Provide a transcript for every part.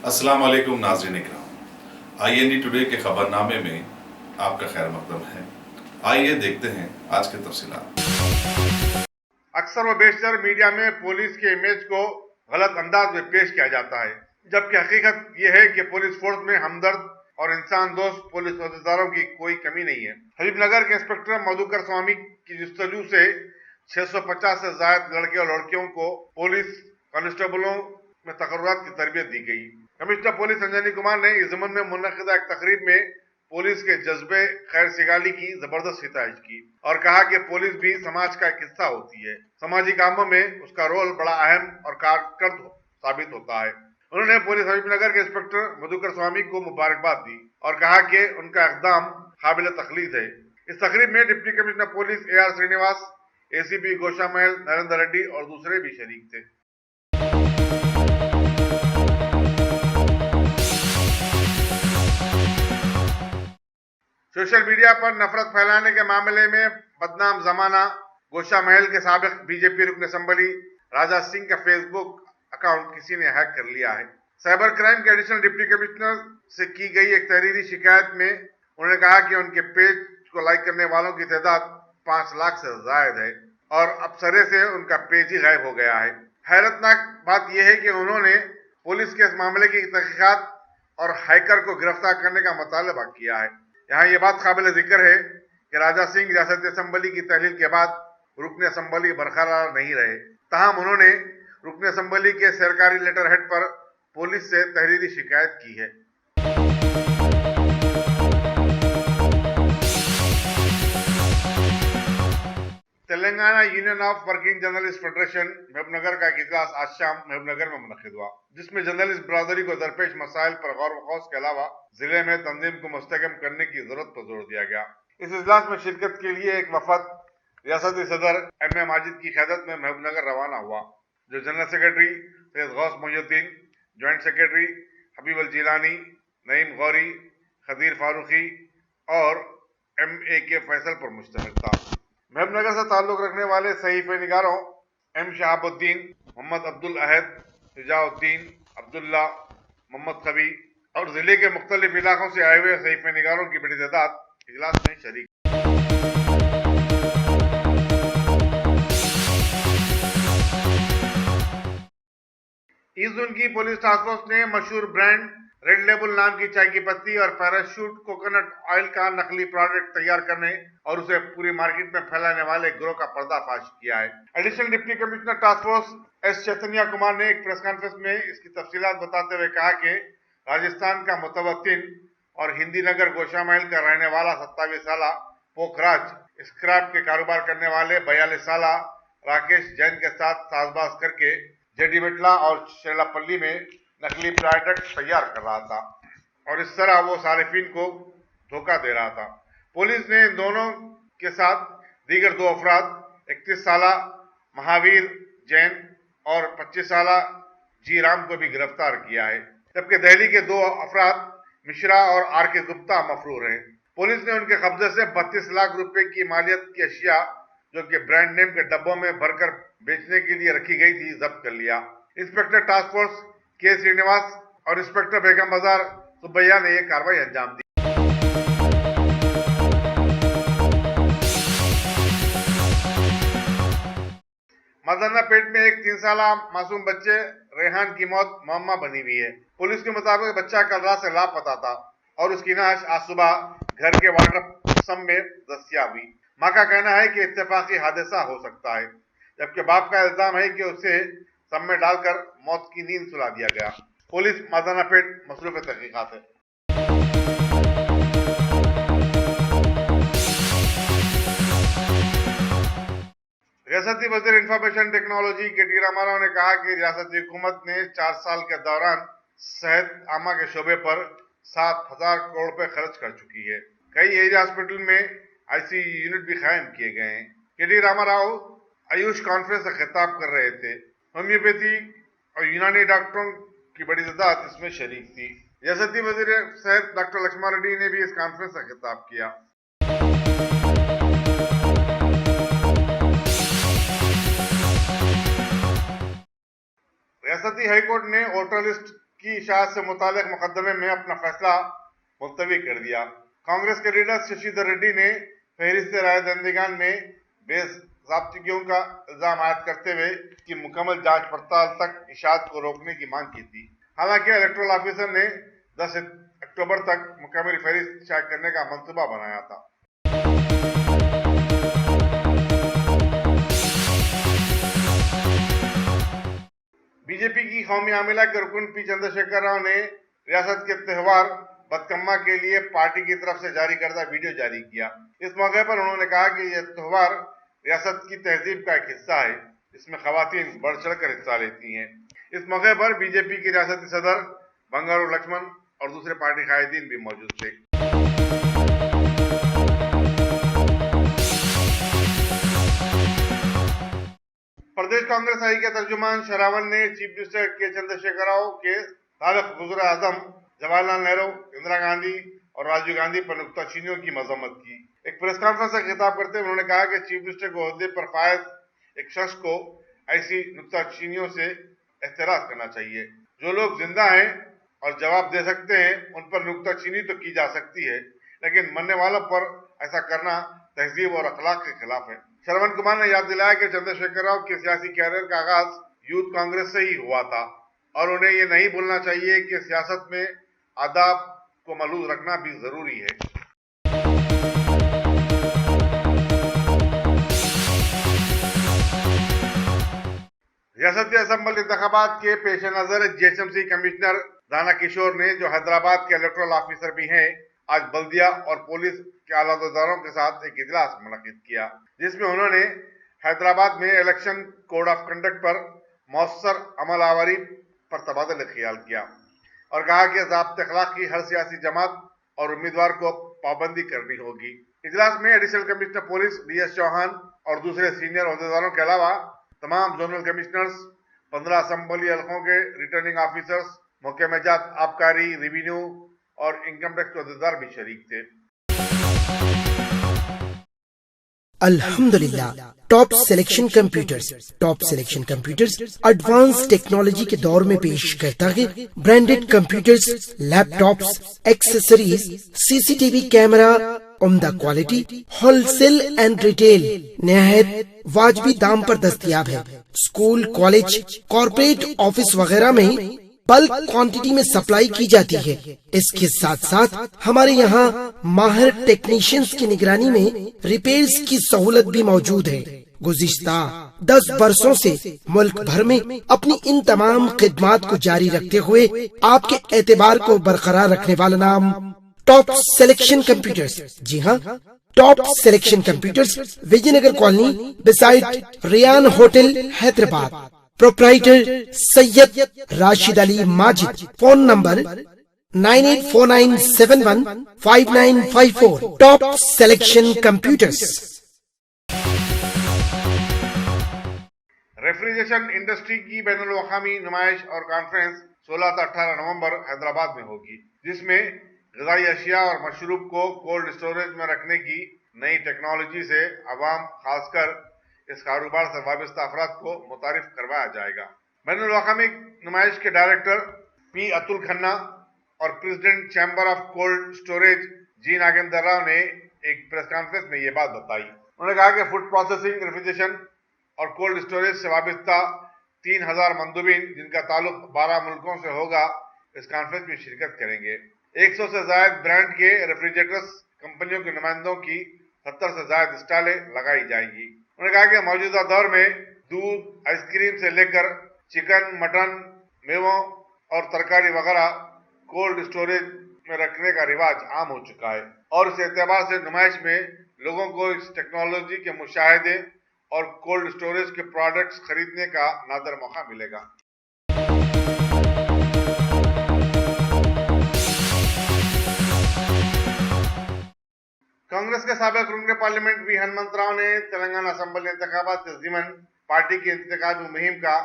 अस्सलाम वालेकुम नाज़रीन इकराम, IND टुडे के खबरनामे में आपका खैर मकदम है। आइए देखते हैं आज के तफसीलात। अक्सर व बेशतर मीडिया में पुलिस के इमेज को गलत अंदाज में पेश किया जाता है, जबकि हकीकत यह है कि पुलिस फोर्स में हमदर्द और इंसान दोस्त पुलिस अहदेदारों की कोई कमी नहीं है। हबीबनगर के इंस्पेक्टर मधुकर स्वामी की जुस्तजू से 650 से ज्यादा लड़के और लड़कियों को पुलिस कांस्टेबलों में तकर्रुरात की तरबियत दी गई। कमिश्नर पुलिस संजनी कुमार ने इस ज़मन में मुनक़िदा एक तकरीब में पुलिस के जज्बे खैर सिगाली की जबरदस्त सितारिश की और कहा कि पुलिस भी समाज का एक हिस्सा होती है। समाजी कामों में उसका रोल बड़ा अहम और कारगर साबित होता है। उन्होंने पुलिस हबीबनगर के इंस्पेक्टर मधुकर स्वामी को मुबारकबाद दी और कहा कि उनका इक़दाम काबिल तकलीद है। इस तकरीब में deputy commissioner police AR Srinivas, ACP Goshamahal Narendra Reddy और दूसरे भी शरीक थे। सोशल मीडिया पर नफरत फैलाने के मामले में बदनाम जमाना गोशामहल के साबिक BJP रुकन असम्बली राजा सिंह का फेसबुक अकाउंट किसी ने हैक कर लिया है। साइबर क्राइम के एडिशनल डिप्टी कमिश्नर से की गई एक तहरीरी शिकायत में उन्होंने कहा कि उनके पेज को लाइक करने वालों की तादाद 5 लाख से ज्यादा है और अब सरे से उनका पेज ही गायब हो गया है। हैरतनाक बात यह है कि उन्होंने पुलिस के इस मामले की तहकीकात और हैकर को गिरफ्तार करने का मुतालबा किया है। यहाँ ये बात काबिल जिक्र है कि राजा सिंह रियासती असम्बली की तहलील के बाद रुकन असम्बली बरकरार नहीं रहे, ताहम उन्होंने रुकन असम्बली के सरकारी लेटर हेड पर पुलिस से तहरीरी शिकायत की है। Telangana union of working journalist federation Mahbubnagar का एक इजलास आज शाम महबूबनगर में मुनक़िद हुआ, जिसमें जर्नलिस्ट बरादरी को दरपेश मसाइल पर गौर व खौस के अलावा जिले में तंजीम को मुस्तहकम करने की जरूरत पर जोर दिया गया। इस इजलास में शिरकत के लिए एक वफद रियासती सदर M.A. माजिद की क़यादत में महबूबनगर रवाना हुआ, जो general secretary Syed Ghouse Mohiuddin, joint secretary Habib Al Jilani, Naeem Gori, Khadeer Farooqui और M.A.K. फैसल पर मुश्तमिल था। महबूबनगर से ताल्लुक़ रखने वाले सहीफ़े निगारों M. शहाबुद्दीन, मोहम्मद अब्दुल अहद, हिजाउद्दीन, अब्दुल्ला, मोहम्मद कबी और जिले के मुख्तलिफ इलाकों से आए हुए सहीफ़े निगारों की बड़ी तादाद इजलास में शरीक। ईस्ट जोन की पुलिस टास्क फोर्स ने मशहूर ब्रांड रेड लेबल नाम की चाय की पत्ती और पैराशूट कोकोनट ऑयल का नकली प्रोडक्ट तैयार करने और उसे पूरी मार्केट में फैलाने वाले गिरोह का पर्दाफाश किया है। Additional deputy commissioner task force S. Chaitanya Kumar ने एक प्रेस कॉन्फ्रेंस में इसकी तफसीलात बताते हुए कहा कि राजस्थान का मुतवत्तिन और हिंदी नगर गोशामहल का रहने वाला 27 साला पोखराज स्क्रैप के कारोबार करने वाले 42 साला राकेश जैन के साथ साजबाज करके जेडीमेटला और शेलापल्ली में नकली प्रोडक्ट तैयार कर रहा था और इस तरह वो सारिफिन को धोखा दे रहा था। पुलिस ने इन दोनों के साथ दीगर 2 अफराद 31 साला महावीर जैन और 25 साला जी राम को भी गिरफ्तार किया है, जबकि दिल्ली के 2 अफराद मिश्रा और RK गुप्ता मफरूर हैं। पुलिस ने उनके कब्जे से 32 लाख रुपए की मालियत की अशिया, जो कि ब्रांड नेम के डब्बों में भरकर बेचने के लिए रखी गई थी, जब्त कर लिया। Inspector task force K. Srinivas और इंस्पेक्टर बेगम बाजार सुब्बैया ने यह कार्रवाई अंजाम दी। मदना पेट में एक 3 साला मासूम बच्चे रेहान की मौत मुअम्मा बनी हुई है। पुलिस के मुताबिक बच्चा कल रात से लापता था और उसकी नाश आज सुबह घर के वाटर सम में दस्तियाब हुई। मां का कहना है कि इत्तेफाकी हादसा हो सकता है, जबकि बाप का इल्जाम है कि उसे सम में डालकर मौत की नींद सुला दिया गया। पुलिस मदना पेट मसरूफ तहकीकात है। रियासती वज़ीर इंफॉर्मेशन टेक्नोलॉजी KT रामाराव ने कहा कि रियासती हुकूमत ने 4 साल के दौरान सेहत आमा के शोबे पर 7,000 करोड़ रुपए खर्च कर चुकी है। कई एरिया हॉस्पिटल में ICU यूनिट भी कायम किए गए हैं। KT रामाराव आयुष कॉन्फ्रेंस से खिताब कर रहे थे। होम्योपैथी और यूनानी डॉक्टरों की बड़ी तादाद इसमें शरीक थी। रियासती वज़ीर सेहत डॉक्टर लक्ष्मण रेड्डी ने भी इस कॉन्फ्रेंस से खिताब किया। रियासती हाईकोर्ट ने वोटर लिस्ट की इशाअत से मुतालिक मुकदमे में अपना फैसला मुलतवी कर दिया। कांग्रेस के लीडर शशिधर रेड्डी ने फहरिस्त राय दहिंदगान में बेज़ाब्तगियों का इल्जाम आयद करते हुए कि मुकम्मल जांच पड़ताल तक इशाअत को रोकने की मांग की थी। हालांकि इलेक्टोरल ऑफिसर ने 10 अक्टूबर तक मुकम्मल फहरिस्त शाया करने का मंसूबा बनाया था। बीजेपी की कौमी आमिला के रुकन पी चंद्रशेखर राव ने रियासत के त्यौहार बदकम्मा के लिए पार्टी की तरफ से जारी करदा वीडियो जारी किया। इस मौके पर उन्होंने कहा कि यह त्यौहार रियासत की तहजीब का एक हिस्सा है, इसमें खवातीन बढ़ चढ़ कर हिस्सा लेती हैं। इस मौके पर बीजेपी की रियासती सदर बंगारू लक्ष्मण और दूसरे पार्टी कायदीन भी मौजूद थे। प्रदेश कांग्रेस आई के तर्जुमान शरावन ने चीफ मिनिस्टर के चंद्रशेखर राव के साबिक वज़ीर आज़म जवाहरलाल नेहरू, इंदिरा गांधी और राजीव गांधी पर नुक्ताचीनियों की मजम्मत की। एक प्रेस कॉन्फ्रेंस से खिताब करते हुए उन्होंने कहा कि चीफ मिनिस्टर के ओहदे पर फायज एक शख्स को ऐसी नुक्ताचीनियों से एहतराज करना चाहिए। जो लोग जिंदा हैं और जवाब दे सकते हैं उन पर नुक्ताचीनी तो की जा सकती है, लेकिन मरने वालों पर ऐसा करना तहजीब और अखलाक के खिलाफ है। श्रवण कुमार ने याद दिलाया कि चंद्रशेखर राव के सियासी कैरियर का आगाज यूथ कांग्रेस से ही हुआ था और उन्हें ये नहीं भूलना चाहिए कि सियासत में आदाब को मलूज रखना भी जरूरी है। रियासती असम्बली इंतखाबात के पेश नजर जीएचएमसी कमिश्नर दाना किशोर ने, जो हैदराबाद के इलेक्टोरल ऑफिसर भी हैं, आज बल्दिया और पुलिस के आलादारों के साथ एक इजलास मुनक्किद किया, जिसमें उन्होंने हैदराबाद में इलेक्शन कोड ऑफ कंडक्ट पर मौसर अमल आवरी पर तबादला ख्याल किया और कहा कि ज़ाब्ते अखलाक की हर सियासी जमात और उम्मीदवार को पाबंदी करनी होगी। इजलास में additional commissioner police DS Chauhan और दूसरे सीनियर अहदेदारों के अलावा तमाम जोनल कमिश्नर्स, 15 असम्बली हलकों के रिटर्निंग ऑफिसर्स, महकमेजात आबकारी, रेवेन्यू और इनकम टैक्स के अहदेदार भी शरीक थे। अल्हम्दुलिल्लाह, top selection computers advance technology के दौर में पेश करता है branded computers, laptops, accessories, CCTV camera, उम्दा क्वालिटी, होलसेल एंड रिटेल निहायत वाजबी दाम पर दस्तयाब है। स्कूल, कॉलेज, कॉर्पोरेट ऑफिस वगैरह में बल्क क्वांटिटी में सप्लाई की जाती है। इसके साथ साथ हमारे यहाँ माहिर टेक्नीशियंस की निगरानी में रिपेयर्स की सहूलत भी मौजूद है। गुज़िश्ता 10 बरसों से मुल्क भर में अपनी इन तमाम खिदमात को जारी रखते हुए आपके एतबार को बरकरार रखने वाला नाम टॉप सिलेक्शन कंप्यूटर्स। जी हाँ, top selection computers, Vijaynagar colony beside Riyan hotel, Hyderabad. Proprietor Syed Rashid Ali Majid. Phone number 9849715954। Top selection computers. Refrigeration industry की बैनुल अक़वामी नुमाइश और कॉन्फ्रेंस 16 से 18 नवंबर हैदराबाद में होगी, जिसमें ग़िज़ाई अशिया और मशरूब को कोल्ड स्टोरेज में रखने की नई टेक्नोलॉजी से अवाम, खासकर इस कारोबार से वाबस्ता अफराद को मुतारिफ करवाया जाएगा। बैनुल अक़वामी नुमाइश के डायरेक्टर पी अतुल खन्ना और president chamber of cold storage G Nagendra Rao ने एक प्रेस कॉन्फ्रेंस में ये बात बताई। उन्होंने कहा कि फूड प्रोसेसिंग, रेफ्रिजरेशन और कोल्ड स्टोरेज से वाबस्ता 3000 मंदूबीन, जिनका ताल्लुक 12 मुल्कों से होगा, इस कॉन्फ्रेंस में शिरकत करेंगे। 100 से ज्यादा ब्रांड के रेफ्रिजरेटर्स कंपनियों के नुमाइंदों की 70 से ज्यादा स्टॉलें लगाई जाएंगी। उन्होंने कहा कि मौजूदा दौर में दूध, आइसक्रीम से लेकर चिकन, मटन, मेवों और तरकारी वगैरह कोल्ड स्टोरेज में रखने का रिवाज आम हो चुका है और इस एतबार से नुमाइश में लोगों को इस टेक्नोलॉजी के मुशाहिदे और कोल्ड स्टोरेज के प्रोडक्ट्स खरीदने का नादर मौका मिलेगा। कांग्रेस के साबिक रुकन पार्लियामेंट वी हनुमंत राव ने तेलंगाना असम्बली इंतखाबात के ज़िमन पार्टी की इंतखाबी मुहिम का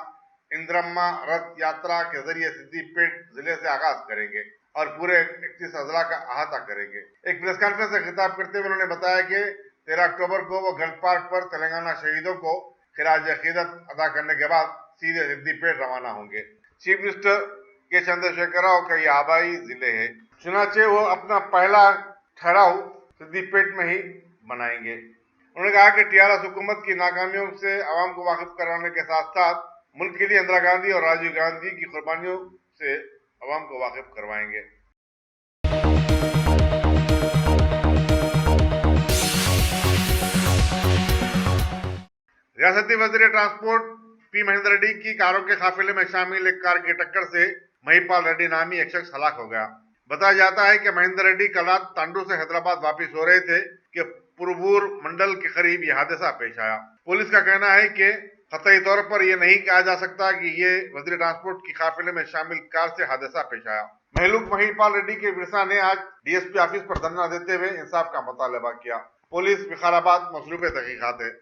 इंदिरम्मा रथ यात्रा के जरिए सिद्दीपेट जिले से आगाज करेंगे और पूरे 31 अजला का अहाता करेंगे। एक प्रेस कॉन्फ्रेंस से खिताब करते हुए उन्होंने बताया कि 13 अक्टूबर को वो गन पार्क पर तेलंगाना शहीदों को खिराज अकीदत अदा करने के बाद सीधे सिद्दीपेट रवाना होंगे। चीफ मिनिस्टर के चंद्रशेखर राव कई आबाई जिले हैं। चुनाचे वो अपना पहला ठहराव सिद्दीपेट में ही बनाएंगे। उन्होंने कहा कि टीआरएस हुकूमत की नाकामियों से आवाम को वाकिफ कराने के साथ साथ मुल्क के लिए इंदिरा गांधी और राजीव गांधी की कुर्बानियों से आवाम को वाकिफ करवाएंगे। रियासती वजीर ट्रांसपोर्ट पी महेंद्र रेड्डी की कारों के काफिले में शामिल एक कार की टक्कर से महिपाल रेड्डी नामी एक शख्स हलाक हो गया। बताया जाता है कि महेंद्र रेड्डी कल रात तांडू से हैदराबाद वापस हो रहे थे कि पुरबूर मंडल के करीब यह हादसा पेश आया। पुलिस का कहना है कि कतई तौर पर यह नहीं कहा जा सकता कि ये वजीर ट्रांसपोर्ट की काफिले में शामिल कार से हादसा पेश आया। महलूक महिपाल रेड्डी के विरसा ने आज डीएसपी ऑफिस पर धरना देते हुए इंसाफ का मुतालबा किया। पुलिस विकाराबाद मसरूफ तहकीकात है।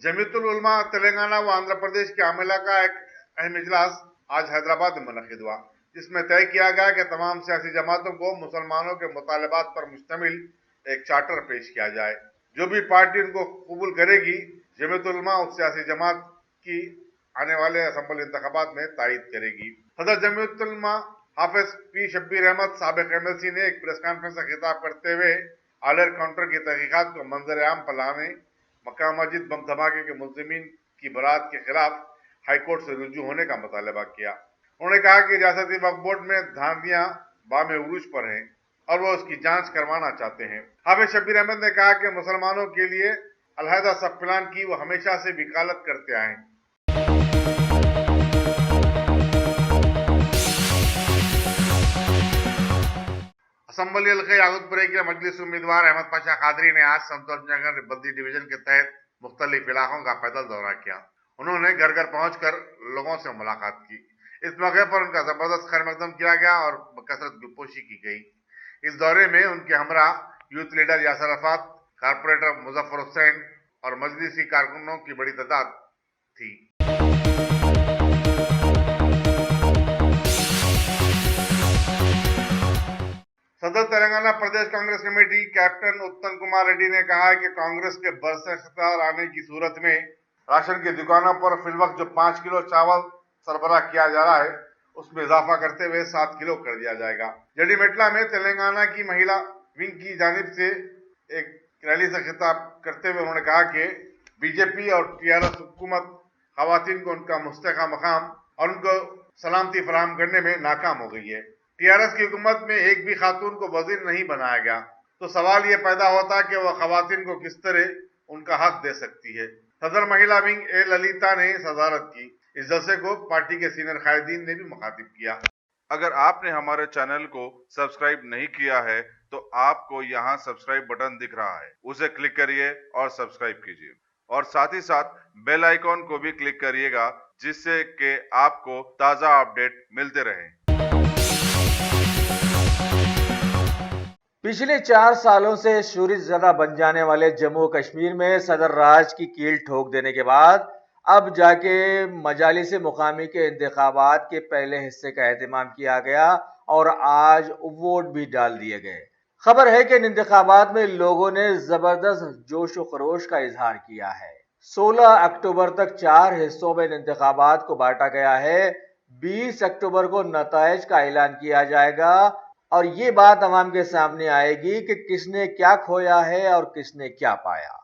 जमीयतुल उलमा तेलंगाना व आंध्र प्रदेश के आमिला का एक अहम इजलास आज हैदराबाद में मुनक्किद हुआ, जिसमें तय किया गया कि तमाम सियासी जमातों को मुसलमानों के मुतालबात पर मुश्तमिल एक चार्टर पेश किया जाए। जो भी पार्टी उनको कबूल करेगी, जमीयतुल उलमा उस सियासी जमात की आने वाले असम्बली इंतखाबात में तायद करेगी। सदर जमीयतुल उलमा हाफिज पी शब्बीर अहमद साबिक एमएलसी ने एक प्रेस कॉन्फ्रेंस से खिताब करते हुए आलर काउंटर की तहकीकात को मंजर आम पर लाने, मक्का मस्जिद बम धमाके के मुलजिमीन की बरात के खिलाफ हाईकोर्ट से रुजू होने का मुतालबा किया। उन्होंने कहा कि रियासती वक्फ बोर्ड में धांधियां बामे उरूज पर हैं और वो उसकी जांच करवाना चाहते हैं। हाफिज शब्बीर अहमद ने कहा कि मुसलमानों के लिए अलहदा सब प्लान की वो हमेशा से वकालत करते आए। असम्बली हल्के यागुतपुरे के मजलिस उम्मीदवार अहमद पाशा कादरी ने आज संतोषनगर बद्दी डिवीजन के तहत मुख्तलिफ इलाकों का पैदल दौरा किया। उन्होंने घर घर पहुंचकर लोगों से मुलाकात की। इस मौके पर उनका जबरदस्त खैर मकदम किया गया और कसरत गुलपोशी की गई। इस दौरे में उनके हमरा youth leader Yasir Arafat, corporator Muzaffar Hussain और मजलिसी कारकुनों की बड़ी तादाद थी। सदर तेलंगाना प्रदेश कांग्रेस कमेटी कैप्टन उत्तम कुमार रेड्डी ने कहा है कि कांग्रेस के बरसे इख्तियार आने की सूरत में राशन की दुकानों पर फिलवक्त जो 5 किलो चावल सरबराह किया जा रहा है, उसमें इजाफा करते हुए 7 किलो कर दिया जाएगा। जडीमेटला में तेलंगाना की महिला विंग की जानिब से एक रैली से खिताब करते हुए उन्होंने कहा कि बीजेपी और टीआरएस हुकूमत खवातीन को उनका मुस्तहक़ मकाम और उनको सलामती फराहम करने में नाकाम हो गई है। टीआरएस की हुकूमत में एक भी खातून को वजीर नहीं बनाया गया, तो सवाल ये पैदा होता कि वह खवातीन को किस तरह उनका हक दे सकती है। सदर महिला विंग ए ललिता ने सदारत की। इस जलसे को पार्टी के सीनियर कायदीन ने भी मुखातिब किया। अगर आपने हमारे चैनल को सब्सक्राइब नहीं किया है तो आपको यहाँ सब्सक्राइब बटन दिख रहा है, उसे क्लिक करिए और सब्सक्राइब कीजिए और साथ ही साथ बेल आइकॉन को भी क्लिक करिएगा, जिससे कि आपको ताज़ा अपडेट मिलते रहें। पिछले 4 सालों से शूरित ज़दा बन जाने वाले जम्मू कश्मीर में सदर राज की कील ठोक देने के बाद अब जाके मजालिस मुकामी के इंतखाबात के पहले हिस्से का एहतमाम किया गया और आज वोट भी डाल दिए गए। खबर है कि इन इंतखाबात में लोगों ने जबरदस्त जोश व खरोश का इजहार किया है। 16 अक्टूबर तक 4 हिस्सों में इन इंतखाबात को बांटा गया है। 20 अक्टूबर को नताइज का ऐलान किया जाएगा और ये बात अवाम के सामने आएगी कि किसने क्या खोया है और किसने क्या पाया।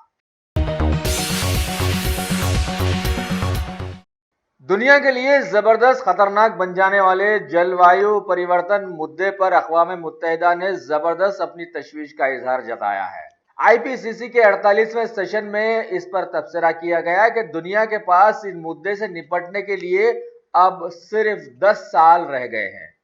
दुनिया के लिए जबरदस्त खतरनाक बन जाने वाले जलवायु परिवर्तन मुद्दे पर अक़वाम मुत्तहिदा ने जबरदस्त अपनी तशवीश का इजहार जताया है। आईपीसीसी के 48वें सेशन में इस पर तबसरा किया गया कि दुनिया के पास इस मुद्दे से निपटने के लिए अब सिर्फ 10 साल रह गए हैं।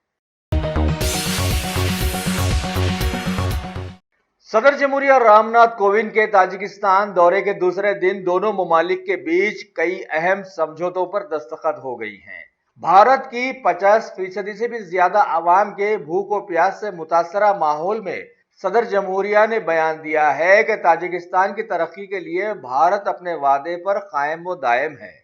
सदर जमहूरिया रामनाथ कोविंद के ताजिकिस्तान दौरे के दूसरे दिन दोनों ममालिक के बीच कई अहम समझौतों पर दस्तखत हो गई हैं। भारत की 50% से भी ज्यादा आवाम के भूख और प्यास से मुतासरा माहौल में सदर जमहूरिया ने बयान दिया है कि ताजिकिस्तान की तरक्की के लिए भारत अपने वादे पर कायम व दायम है।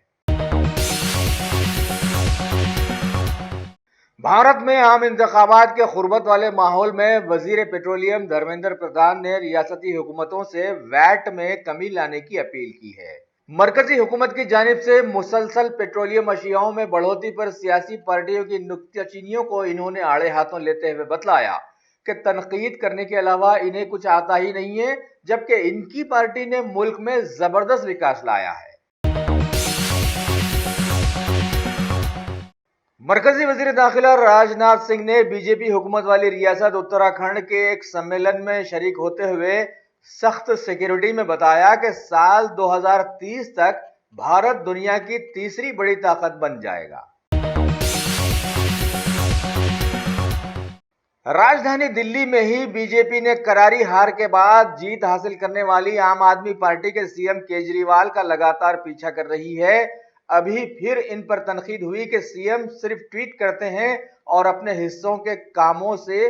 भारत में आम इंतखाबात के खुर्बत वाले माहौल में वजीर पेट्रोलियम धर्मेंद्र प्रधान ने रियासती हुकूमतों से वैट में कमी लाने की अपील की है। मरकजी हुकूमत की जानिब से मुसलसल पेट्रोलियम अशियाओं में बढ़ोतरी पर सियासी पार्टियों की नुक्ताचीनियों को इन्होंने आड़े हाथों लेते हुए बतलाया कि तनकीद करने के अलावा इन्हें कुछ आता ही नहीं है, जबकि इनकी पार्टी ने मुल्क में जबरदस्त विकास लाया है। मरकजी वजीर दाखिला राजनाथ सिंह ने बीजेपी हुकूमत वाली रियासत उत्तराखंड के एक सम्मेलन में शरीक होते हुए सख्त सिक्योरिटी में बताया कि साल 2030 तक भारत दुनिया की तीसरी बड़ी ताकत बन जाएगा। राजधानी दिल्ली में ही बीजेपी ने करारी हार के बाद जीत हासिल करने वाली आम आदमी पार्टी के सीएम केजरीवाल का लगातार पीछा कर रही है। अभी फिर इन पर तनकीद हुई कि सीएम सिर्फ ट्वीट करते हैं और अपने हिस्सों के कामों से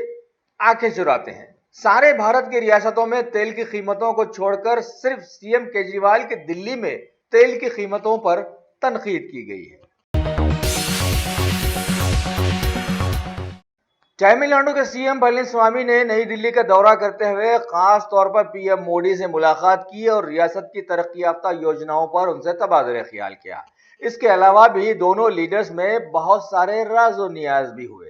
आंखें चुराते हैं। सारे भारत की रियासतों में तेल की कीमतों को छोड़कर सिर्फ सीएम केजरीवाल के दिल्ली में तेल की कीमतों पर तनकीद की गई है। तमिलनाडु के सीएम पलनीस्वामी ने नई दिल्ली का दौरा करते हुए खास तौर पर पीएम मोदी से मुलाकात की और रियासत की तरक्की याफ्ता योजनाओं पर उनसे तबादले ख्याल किया। इसके अलावा भी दोनों लीडर्स में बहुत सारे राज और नियाज भी हुए।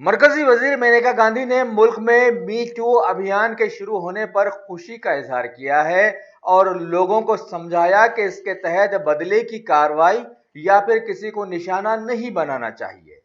मरकजी वजीर मेनका गांधी ने मुल्क में मी टू अभियान के शुरू होने पर खुशी का इजहार किया है और लोगों को समझाया कि इसके तहत बदले की कार्रवाई या फिर किसी को निशाना नहीं बनाना चाहिए।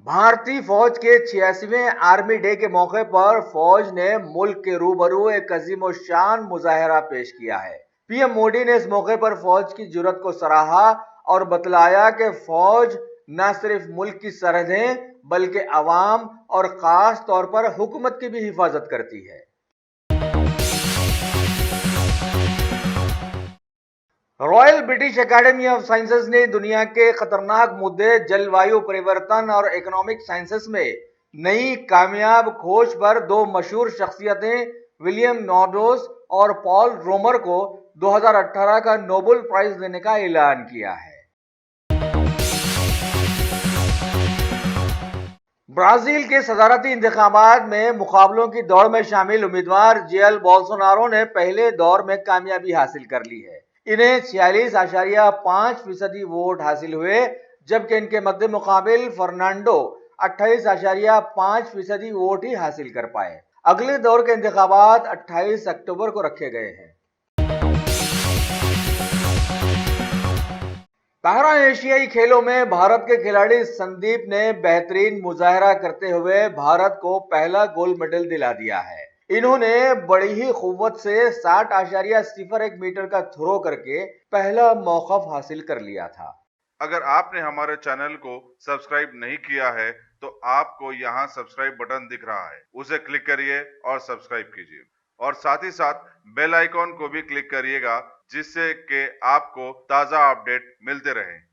भारतीय फौज के 86वें आर्मी डे के मौके पर फौज ने मुल्क के रूबरू एक अजीम शान मुजाहरा पेश किया है। पीएम मोदी ने इस मौके पर फौज की जुर्रत को सराहा और बतलाया कि फौज न सिर्फ मुल्क की सरहदें बल्कि अवाम और खास तौर पर हुकूमत की भी हिफाजत करती है। Royal British academy of sciences ने दुनिया के खतरनाक मुद्दे जलवायु परिवर्तन और इकोनॉमिक साइंसेस में नई कामयाब खोज पर दो मशहूर शख्सियतें विलियम नॉर्डोस और पॉल रोमर को 2018 का नोबेल प्राइज देने का ऐलान किया है। ब्राजील के सदारती इंतखाबात में मुकाबलों की दौड़ में शामिल उम्मीदवार जेयर बोल्सोनारो ने पहले दौर में कामयाबी हासिल कर ली है। इन्हें 46.5% वोट हासिल हुए, जबकि इनके मध्य मुकाबिल फर्नांडो 28.5% वोट ही हासिल कर पाए। अगले दौर के इंतखाबात 28 अक्टूबर को रखे गए हैं। पैरा एशियाई खेलों में भारत के खिलाड़ी संदीप ने बेहतरीन मुजाहरा करते हुए भारत को पहला गोल्ड मेडल दिला दिया है। इन्होंने बड़ी ही कुव्वत से 60.01 मीटर का थ्रो करके पहला मौकफ हासिल कर लिया था। अगर आपने हमारे चैनल को सब्सक्राइब नहीं किया है तो आपको यहाँ सब्सक्राइब बटन दिख रहा है, उसे क्लिक करिए और सब्सक्राइब कीजिए और साथ ही साथ बेल आइकॉन को भी क्लिक करिएगा, जिससे कि आपको ताज़ा अपडेट मिलते रहें।